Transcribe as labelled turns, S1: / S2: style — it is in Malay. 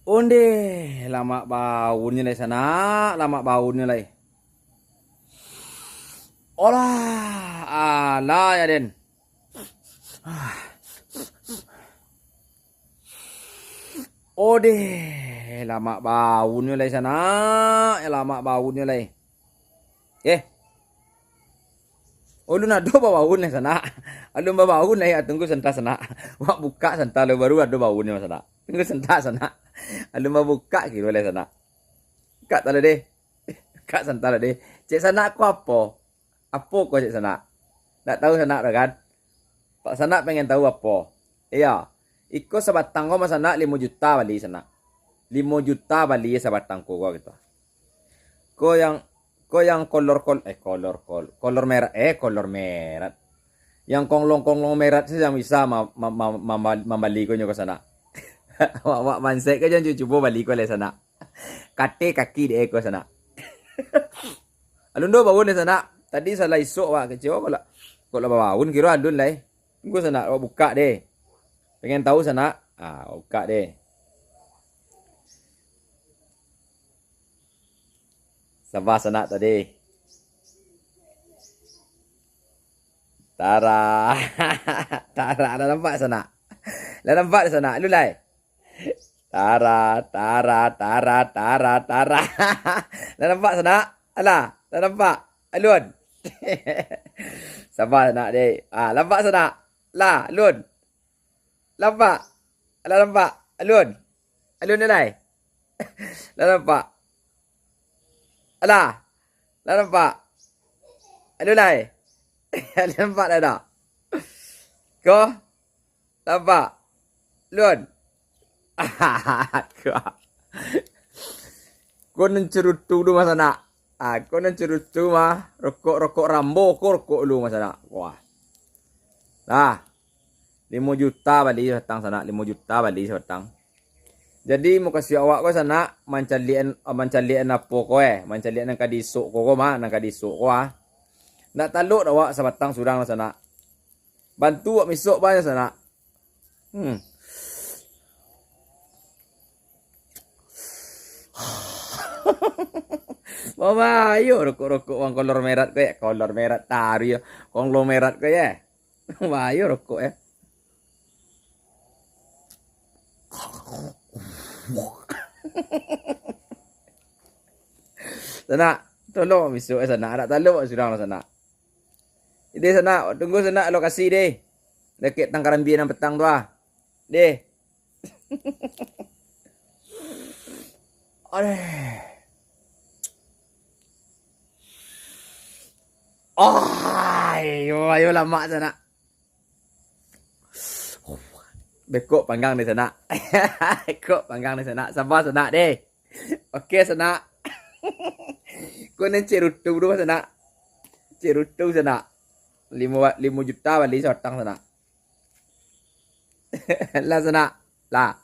S1: Onde, lama baunya lay sana, lama baunya lay. Olah, ala ya Den. Ode, lama baunya lay sana, lama baunya lay. Eh, lu nado bawaun lay sana. Alum bawaun lay tunggu senta sana. Wak buka senta lo baru ada baunya sana. Tunggu senta sana. Alum buka kira lay sana. Kak tala deh. Kak senta deh. Cek sana aku apa? Apa kau cek sana? Nggak tahu sana kan? Pak sana pengen tahu apa? Iya. Iko sebatang kau sana 5 juta bali sana. 5 juta bali sebatang kau gitu. Kau yang kolor merah yang konglong merah sih yang bisa membali ko nyo ke sana. Wak mansek ka dyan coba balik ko le sana. Kate kaki de ko sana. Alun do bawon le sana. Tadi salah isok wak kecewa kalau bawon kira alun lai. Tunggu sana buka deh. Pengen tahu sana. Buka deh. Sabah sana tadi. Tara. Tara ada nampak sana. Dah nampak sana. Lu lai. Tara. Dah nampak sana. Alah, dah nampak. Alun. Sabar nak deh. Nampak sana. Lah, Alun. Nampak. Alah nampak. Alun. Alun ni lai. Dah nampak. Alah. Dah nampak. Alun lai. Alun nampak dah tak? Kau? Nampak? Alun. Kau nan cerutu dulu masa nak. Kau nan cerutu mah rokok Rambo kau rokok lu masa nak. Wah. Nah. 5 juta bali setang sana, 5 juta bali setang. Jadi mau kasih awak kau sana mancalian apa kau mancalian nang kadisuk kau mah nang kadisuk kau Nak taluk awak sebatang surang sana. Bantu awak misuk banyak sana. Mama, ayo rokok wang kolor merah ko kolor merah tari konglomerat ko Wah, ayo rokok Sana, tolong misuk sana. Nak taluk surang sana. Ide sana, tunggu sana lokasi deh. Dekat tangkaran biar petang tu Deh. Ayo lama sana. Bekok panggang di sana. Bekok panggang di sana. Sabar sana deh. Okey sana. Kau nan cerutu dulu sana. Cerutu sana. 5 juta bali sebatang sana. Lah sana. Lah.